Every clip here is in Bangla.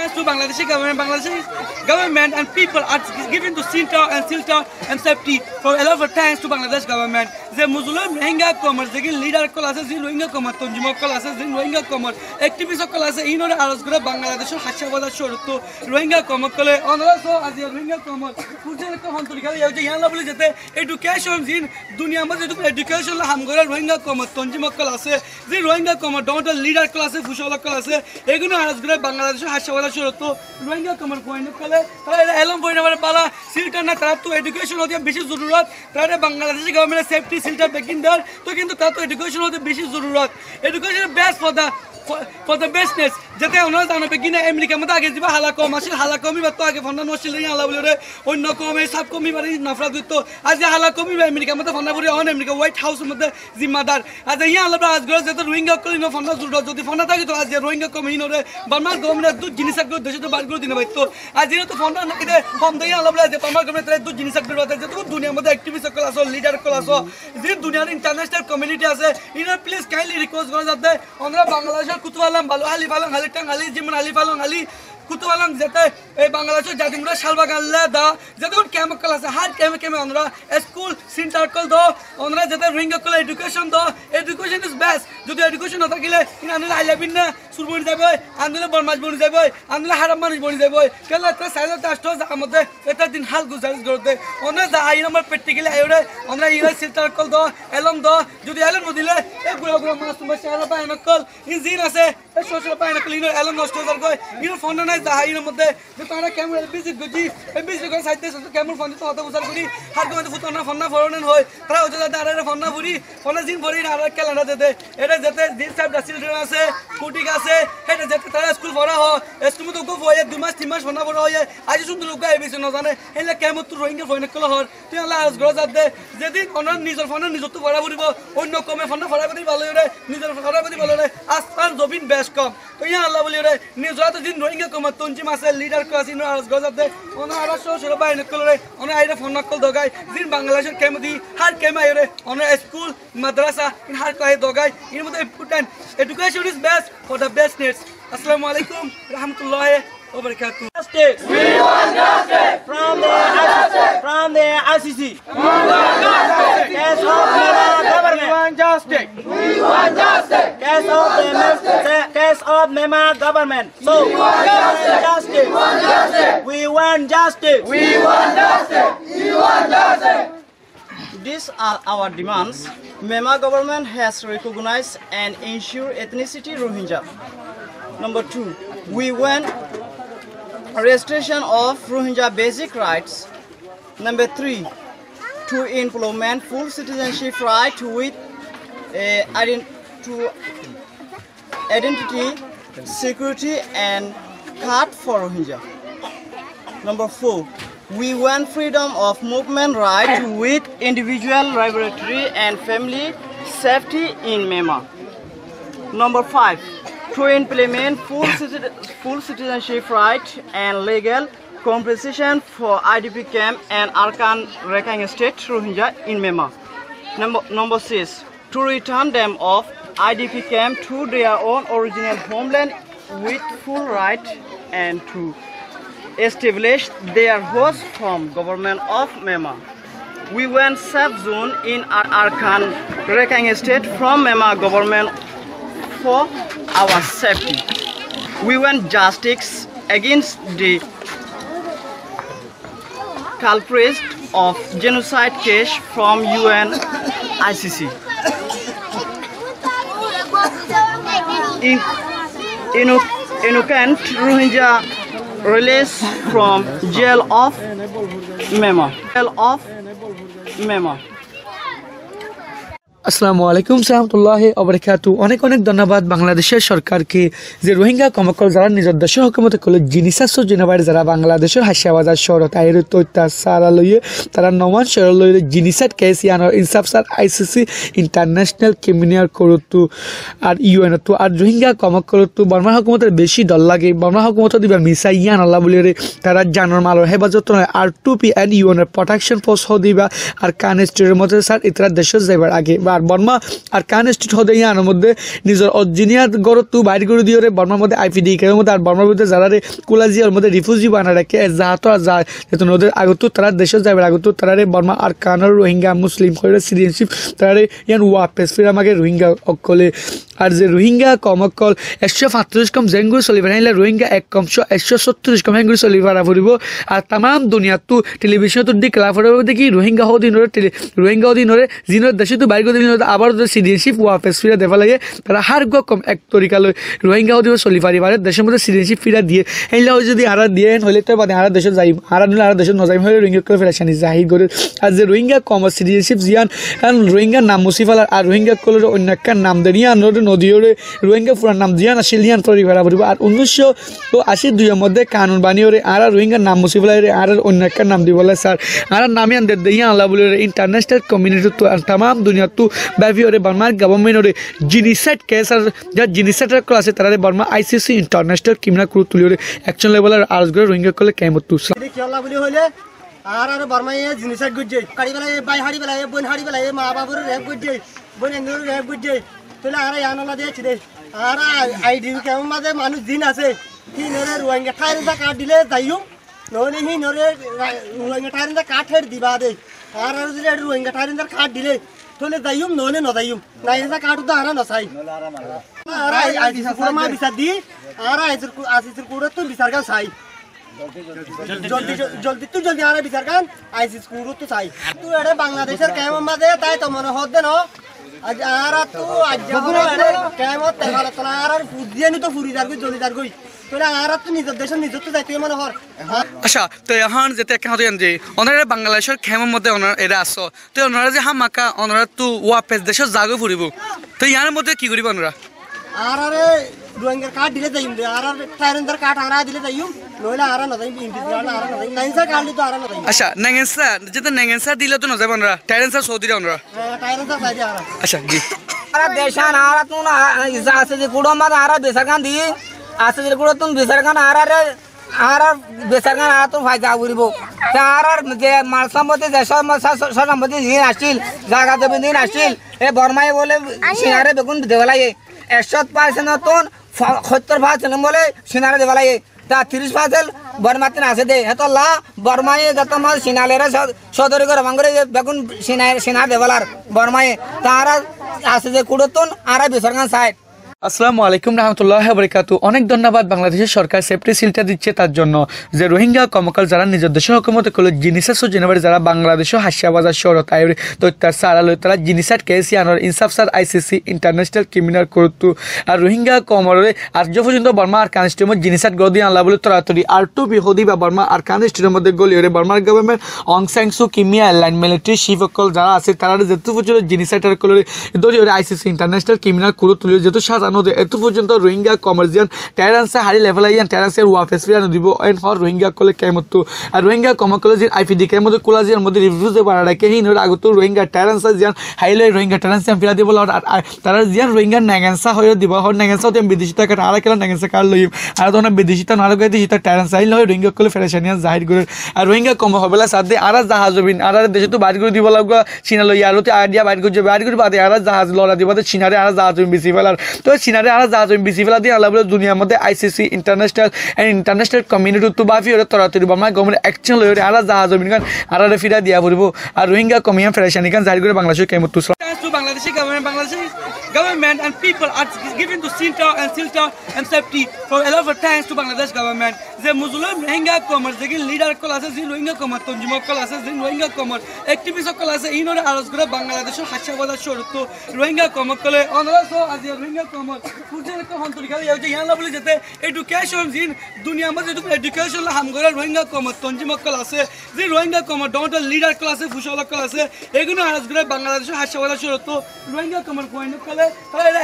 Thanks to Bangladeshi government and people are given to Silta and safety for a lot of thanks to Bangladesh government. The Muslim Rohingya commerce, the leader classes, the Rohingya commerce, Tonjimo classes, the Rohingya commerce, activists of classes, in order to Bangladesh, Hashabada short to Rohingya commerce, on also as the Rohingya commerce, education in Dunia, education, Hamgora, Rohingya commerce, Tonjimo classes, the Rohingya commerce, don't leader classes, Fushala classes, Eguna has Bangladesh, Hashabada short to Rohingya commerce, Elam Poinava Bala, Siltana to education of the Bishop Zururat, Bangladesh government safety. Silta baking there, talking to Tato education of the Bishi Zururat. Education is best for the business. Jate onas ana begin America mata age jiba halako masil halako mi bato age fonda no silri hala bolore onno kome sab komi bari nafrat dito az halako mi America mata fonda bori on America White House mata zimmadar az ya Allah az gros jate Rohingya ko no fonda zurdo jodi fonda থাকে তো az Rohingya komi inore Burma government du jinisak go deshe to bar kore dina baito az ino to fonda na ide fonda ya Allah az Burma government tare du jinisak ber bata jeto dunia mata activist ko aso leader ko aso je dunia international community ase ino please kindly request kora jate আমরা বাংলাদেশের কুতুয়ালাম ভালো হালি ফালাং হালি টাং হালি জিমন হালি ফালাং হালি কুতুয়ালাং যেতে এই বাংলাদেশের জাতিমরা শালবাগানলে দা যেমন কেমিক্যাল আছে হার কেমে আমরা স্কুল সেন্টার দ আমরা যেতে Rohingya call education the education is best যদি এডুকেশন না থাকিলে ইনানে আইলাবিন না সুরবনি যাবে আন্দোলন বরমাজ বনি যাবে আন্দোলন হারাম মানুষ বনি যাবে কেন এত সাইলেন্ট আসতো আমাদের এটা দিন হাল গুজারিশ করতে আমরা যা আই নাম্বার প্র্যাকটিক্যালি আইরে আমরা ইরা সেন্টার কল দ এলম দ যদি এলম দিলে এই গুলো মাস তোমার শালা পায়না কল ইনজিন আছে এই সোশ্যাল পায়না কল ইনো এলম নষ্ট হয়ে যাবে ইনো ফোন না জাহাইর মধ্যে যে তারা কেমন এলপিজি গজি এলপিজি করে সাইতে কেমন ফোন দিতে হতো বুঝার করি হার কোন ফুটনা ফোন না ফরনেন হয় তারা ওজা দাঁড়ারে ফোন না ফুরি ফোন জিন ভরি আর ক্যালেন্ডার দিতে এটা যেতে দিন সাহেব চিলড্রেন আছে কুটিক আছে এটা যেতে তারা স্কুল পড়া হয় স্কুল মতো গো হয় 2 মাস 3 মাস ফোন না পড়া হয় আজ সুন্দর লোক এবিসি না জানে এলা কেমন তুই রোহিঙ্গা ফোন কল হর তুই আল্লাহ আজ গরজ দে যেদিন অনর নিজের ফোন নিজত পড়া পড়িব অন্য কমে ফোন পড়া পড়ি ভালো রে নিজের পড়া পড়ি ভালো রে আস্তান জবিন বেশ কম তো ইয়া আল্লাহ বলি রে নিজত দিন রোহিঙ্গা কম তঞ্জি মাসে লিডার ক্লাস ইনো আজ গরজ দে অন আর সোশ্যাল বাইন কল রে অন আইরে ফোন নকল দগাই দিন বাংলাদেশের কেমদি হার কেমে রে অন স্কুল মাদ্রাসা ইন হার কাহে দগাই ইন মধ্যে important education is best for the best nets আসসালামু আলাইকুম রাহমাতুল্লাহি ওয়া বারাকাতুহু We want justice from the ICC. Case of Myanmar government. We want justice. Case of Myanmar government. So we want justice. We want justice. These are our demands. Myanmar government has recognized and ensured ethnicity Rohingya. Number 2, we want restoration of Rohingya basic rights. Number 3, to implement full citizenship right with identity, security and card for Rohingya. Number 4, we want freedom of movement right with individual liberty and family safety in Myanmar. Number 5, to implement full citizenship right and legal compensation for IDP camp and Arkan Rakhine State Rohingya in Myanmar. Number 6, to return them off IDP camp to their own original homeland with full right and to establish their host from government of Myanmar. We want safe zone in Arkan Rakhine State from Myanmar government for our safety. We want justice against the culprits of genocide case from UN ICC. Innocent Rohingya released from jail of Myanmar. আসসালামু আলাইকুম সালামতুল্লাহি ওয়া বারাকাতুহু অনেক ধন্যবাদ বাংলাদেশের সরকারকে যে রোহিঙ্গা কমকল যারা নিজের দেশের হুকুমত করলে জিনিসাস জেনাবাড়ি যারা বাংলাদেশের হাসিয়াবাজার শহর তাইর অত্যাচার লইয়ে তারা নমান শহর লইয়ে জিনিসাত কেস ইয়ানোর ইনসাফ সার আইসিসি ইন্টারন্যাশনাল ক্রিমিনাল কোর্টু আর ইউএন তো আর রোহিঙ্গা কমকল তো বর্মা হুকুমতের বেশি ডর লাগে বর্মা হুকুমত দিবা মিসা ইয়ান আল্লাহ বলিয়ে তারা জানোর মালর হেফাজত নয় R2P and ইউএনের প্রোটেকশন ফোর্স দিবা আর কানেস্টের মধ্যে স্যার ইতরা দেশের যাইবার আগে বা আর বর্মা আর কান স্টেট হতে ইয়ানোর মধ্যে নিজের অরিজিনিয়ার গড় তু বাইর করে দিয়ে বর্মার মধ্যে আইপিডি কের মধ্যে আর বর্মার মধ্যে যারা কুলাজিয়ার মধ্যে রিফিউজি বানা রাখে যাহাতো আর যায় যেহেতু ওদের আগত তারা দেশে যাবে আগত তারা বর্মা আর কানের রোহিঙ্গা মুসলিম করে সিটিজেনশিপ তারা ইয়ান ওয়াপেস ফির আমাকে রোহিঙ্গা অকলে আর যে রোহিঙ্গা কম অকল 135 কম জেঙ্গুর চলিবার আহিলে রোহিঙ্গা 170 কম হেঙ্গুর চলিবার ফুৰিব আর তাম দুনিয়াতো টেলিভিশনতো দি খেলা ফুৰিব দেখি রোহিঙ্গা রোহিঙ্গা দিনরে যিনৰ দেশতো বাইর করে দিন আবার সিটিজেনশিপ ওয়াপেস ফিরা দেওয়া লাগে তারা হার কম এক তরিকালৈ রোহিঙ্গা দিব চলি পারিবারে দেশের মধ্যে সিটিজেনশিপ ফিরা দিয়ে সেইলা যদি হারা দিয়ে হলে তো বাদে হারা দেশত যাই হারা দিলে হারা দেশত নজাইম হলে রোহিঙ্গা করে ফেরাইছানি জাহির করে আর যে রোহিঙ্গা কম সিটিজেনশিপ জিয়ান রোহিঙ্গার নাম মুছি ফেলার আর রোহিঙ্গা কলের অন্য একটা নাম দেনিয়া নদীরে রোহিঙ্গা পুরার নাম জিয়ান আসিল ইয়ান ফরি ফেরা ফুরিব আর 1982 মধ্যে কানুন বানিয়ে আর রোহিঙ্গার নাম মুছি ফেলাই আর অন্য একটা নাম দিব স্যার আর নামে আনতে দিয়া আল্লাহ বলে ইন্টারন্যাশনাল কমিউনিটি তাম দুনিয়াতো ব্যাপী বার্মার গভর্নমেন্টরে জিনিসাইড কেস আর যার জিনিসাইডের কল আছে তারা Burma ICC international criminal court তুলিয়ে অ্যাকশন লেভেলের আর্জ করে রোহিঙ্গা কলে কেমত তুসা আর বর্মা জিনিসাইড গুজে কাড়ি বেলা বাই হাড়ি বেলা বোন হাড়ি বেলা মা বাবুর রেপ গুজে বোন এন্দুর রেপ গুজে তাহলে আর ইয়ানলা দিয়েছি রে আর আইডি কেমন মাঝে মানুষ দিন আছে কি নরে রোহিঙ্গা ঠাইরে কাট দিলে যাইও নহলে হি নরে রোহিঙ্গা ঠাইরে কাট হেড দিবা দে আর যদি রোহিঙ্গা ঠাইরে কাট দিলে তাহলে যাইও নহলে নজাইও নাই এটা কাট তো আরা নসাই আর আইডি পুরো মা বিচার দি আর আসিসের কুড়ে তো বিচার গান চাই জলদি আরে বিচার গান আইসিস কুড়ে তো চাই তুই এটা বাংলাদেশের কেমন মাঝে তাই তো মনে হচ্ছে না আজ আর তো আজ কেমন তেল তোলা আর ফুদিয়ে নি তো ফুরি যার জলদি যার গই তোলা আর তো নিজের দেশের নিজের তো যাইতে মনে হর আচ্ছা তো এখন যেতে কেমন যে ওনারা বাংলাদেশের খেমের মধ্যে এরা আসো তো ওনারা যে হামাকা ওনারা তো ওয়াপেস দেশের জাগো ফুরিব তো ইয়ার মধ্যে কি করিব ওনারা আর আরে রোহিঙ্গার কার্ড দিলে যাইম রে আর টাইরেন্দার কার্ড আরা দিলে যাইম নইলে আরা না যাইম ইন্ডিভিজুয়াল আরা না যাইম নাইনসা কার্ড দিলে তো আরা না যাইম আচ্ছা নেগেন্সা যেটা নেগেন্সা দিলে তো না যাবে ওনারা টাইরেন্সা সৌদি ওনারা টাইরেন্দার সাইডে আরা আচ্ছা জি আরা দেশান আরা তুন ইসা আছে যে কুড়ো মাদ আরা বেসারগান দি আছে যে কুড়ো তুন বেসারগান আরা রে আর বেসারগান আরা তুন ফায়দা করিব আর যে মাল সম্পত্তি যে সম্পত্তি দিন আসছিল জায়গা দেবে দিন আসছিল এ বর্মাই বলে সিনারে বেগুন দেওয়া লাগে 100% তুন 70% বলে সিনারে দেওয়া লাগে তা 30% বর্মাতিন আছে দে হেতো লা বর্মাই যত মাল সিনালেরা সদরি করে ভাঙরে বেগুন সিনা দেওয়ালার বর্মাই তারা আছে যে কুড়তুন আর বেসরকার সাইড আসসালামু আলাইকুম রহমতুল্লাহ বরকাতু অনেক ধন্যবাদ বাংলাদেশের সরকার সেফটি সিলটা দিচ্ছে তার জন্য যে রোহিঙ্গা কমকাল যারা নিজের দেশের হকুমত করলো জিনিসের জেনেভারি যারা বাংলাদেশও হাসিয়াবাজার শহরত আইরে তৈতার সারালো তারা জিনিসার কেসি আনার ইনসাফ সার আইসিসি ইন্টারন্যাশনাল ক্রিমিনাল কোর্ট আর রোহিঙ্গা কমরে আর্য পর্যন্ত বর্মা আর কানস্টেমত জিনিসার গদি আনলা বলে তরাতরি আর টু বিহদি বা বর্মা আর কানস্টেমের মধ্যে গলিয়ে বর্মার গভর্নমেন্ট অং সাংসু কিমিয়া এয়ারলাইন মিলিটারি শিপ অকল যারা আছে তারা যেহেতু পর্যন্ত জিনিসাইটার কলে দলীয় আইসিসি ইন্টারন্যাশনাল ক্রিমিনাল কোর্ট তুলিয়ে যেহেতু এত পর্যন্ত রোহিঙ্গা কমার্জিয়ান টেরান্সে হারি লেভেল আইয়ান টেরান্সের ওয়াফেস ফিরানো দিব এন হর রোহিঙ্গা কলে কেমতো আর রোহিঙ্গা কমাকলের আইপিডি কের মধ্যে কোলাজিয়ার মধ্যে রিভিউজে বাড়া রাখে হিন আগত রোহিঙ্গা টেরান্সে জিয়ান হাইলে রোহিঙ্গা টেরান্সে ফিরা দিব আর তারা জিয়ান রোহিঙ্গা নাগানসা হয়ে দিব হর নাগানসা হতে বিদেশি টাকা আর কেলা নাগানসা কার লইম আর তোনা বিদেশিতা নারো গাইতে হিতা টেরান্স আইল হয় রোহিঙ্গা কলে ফেরেশানিয়া জাহির করে আর রোহিঙ্গা কম হবেলা সাথে আর জাহাজ হবিন আর দেশে তো বাইর করে দিব লাগা চীনা লই আর তো আইডিয়া বাইর করে বাদে আর জাহাজ লড়া দিব চীনারে আর জাহাজ বেশি ফেলার তো চীনারে আর জাহাজ বেশি ফেলা দিয়ে আল্লাহ দুনিয়ার মধ্যে আইসিসি ইন্টারন্যাশনাল কমিউনিটি তো বাফি ওরা তরাতরি বার্মা গভর্নমেন্ট অ্যাকশন লই আর জাহাজ হবিন কারণ আর ফিরা দিয়া পড়ব আর রোহিঙ্গা কমিয়া ফেরেশানি কারণ জাহির করে বাংলাদেশের কেমত তো Bangladeshi government and people are given to Silta and safety for a lot of thanks to Bangladesh government. The Muslim Rohingya commerce, the leader classes in Rohingya commerce, Tonjima classes in Rohingya commerce, activists classes in order to go Bangladesh Hashabada show to Rohingya commerce. On also as the Rohingya commerce, Fujan Honturika, Yana Bullet, education in Dunia education, Hamgora, Rohingya commerce, Tonjima classes, the Rohingya commerce, don't leader classes, Fushala classes, Eguna has great Bangladesh Hashabada show to Rohingya commerce point of color,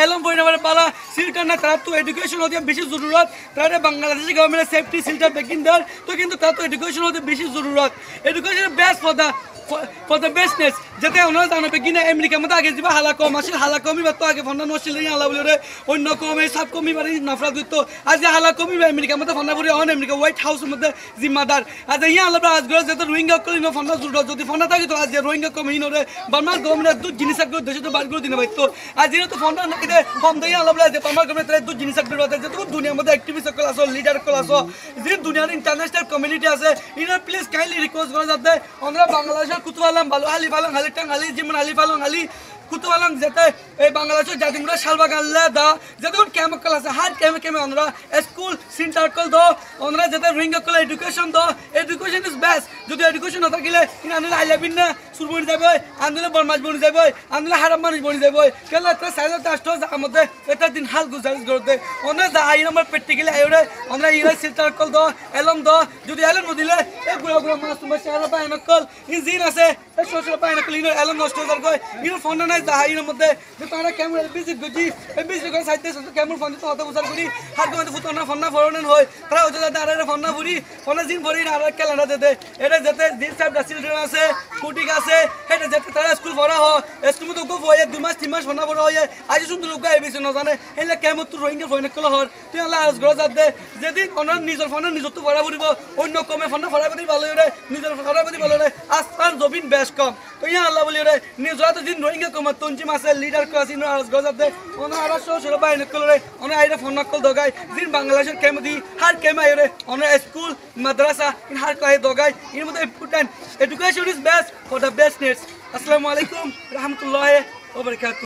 Elam point of Pala, Silkana to education of the Bishop Zururat, Bangladesh government safety center begin there, talking to Tato education of the Bishop Zururat. Education is best for the business. Jate onar tana begin America mata age diba halako machine halakomi bato age fonda no shilri ala bolore অন্য কমে সাব কমি বাড়ি নাফরা দিত আজ হালা কমি আমেরিকা মধ্যে ফন্না ফুরি অন আমেরিকা হোয়াইট হাউসের মধ্যে জিম্মাদার আজ ইয়া আল্লাহ আজগর যেতে রোহিঙ্গা কলি নো ফন্না জুড়ো যদি ফন্না থাকে তো আজ রোহিঙ্গা কমি নরে বার্মার গভর্নমেন্ট দু জিনিস একটু দেশে তো বার করে দিনে ভাই তো আজ ইয়া তো ফন্না নাকি দে ফোন দেই আল্লাহ যে বার্মার গভর্নমেন্ট দু জিনিস একটু বাতে যে তো দুনিয়ার মধ্যে অ্যাক্টিভিস্ট কল আসো লিডার কল আসো যে দুনিয়ার ইন্টারন্যাশনাল কমিউনিটি আছে ইনার প্লিজ কাইন্ডলি রিকোয়েস্ট করা যাতে আমরা বাংলাদেশের কুতুবালাম ভালো আলি ফালং আলি টাং আলি জিমন আলি ফালং আলি কুতুবালাম যেতে এই বাংলাদেশের জাতিমরা শালবাগাল্লা দা যেতে ক্যাম্প কল আছে হার ক্যাম্পে আমরা স্কুল সেন্টার কল দো আমরা যেতে রোহিঙ্গা কল এডুকেশন দো এডুকেশন ইজ বেস্ট যদি এডুকেশন না থাকিলে আনলে আইলাবিন না সুরবনি যাবে আনলে বরমাজ বনি যাবে আনলে হারাম মানুষ বনি যাবে কেলা এত সাইলেন্ট আসতো আমাদের এটা দিন হাল গুজারিশ করতে আমরা যা আই নম্বর প্র্যাকটিক্যালি আইরে আমরা ইরা সেন্টার কল দো এলম দো যদি এলম নদিলে এই গুড়া গুড়া মাছ তোমার চেহারা পায় না কল ইন আছে এই সোশ্যাল পায় না কল ইনো এলম নষ্ট হয়ে যায় ইনো ফোন না যা আই মধ্যে যে তোমরা ক্যামেরা ভিজিট গজি এই ভিজিট করে সাইতে ক্যামেরা ফোন তো হতে বুঝার করি হাত মধ্যে ফুটনা ফোননা ফরনেন হয় তারা হতে যায় আরে ফোননা ফুরি ফোননা জিন ভরি না আর ক্যালেন্ডার দিতে এটা যেতে দিন সাহেব চিলড্রেন আছে ফুটিক আছে এটা যেতে তারা স্কুল ভরা হয় স্কুল মতো গো হয় 2 মাস 3 মাস ফোননা ভরা হয় আজ সুন্দর লোক গায় বেশি না জানে এলা কেমন তো রোহিঙ্গা ফোন কল হর তুই আল্লাহ আজ ঘর যাতে যেদিন অনর নিজের ফোন নিজে তো ভরা ভরিব অন্য কমে ফোননা ভরা করি ভালো রে নিজের ভরা করি ভালো রে আস্তান জবিন বেশ কম তো ইয়া আল্লাহ বলি রে নিজরা তো দিন রোহিঙ্গা কম তঞ্জি মাসে লিডার ক্লাস ইনো আজ ঘর যাতে অনর আর সোশ্যাল বাইন কল রে অনর আইরে ফোন কল দগাই দিন বাংলাদেশের কেমদি হার কেমে আইরে অনর স্কুল মাদ্রাসা ইন হার কয় দগাই এর মধ্যে important education is best for the best nets আসসালামু আলাইকুম রাহমাতুল্লাহি ওয়া বারাকাতুহু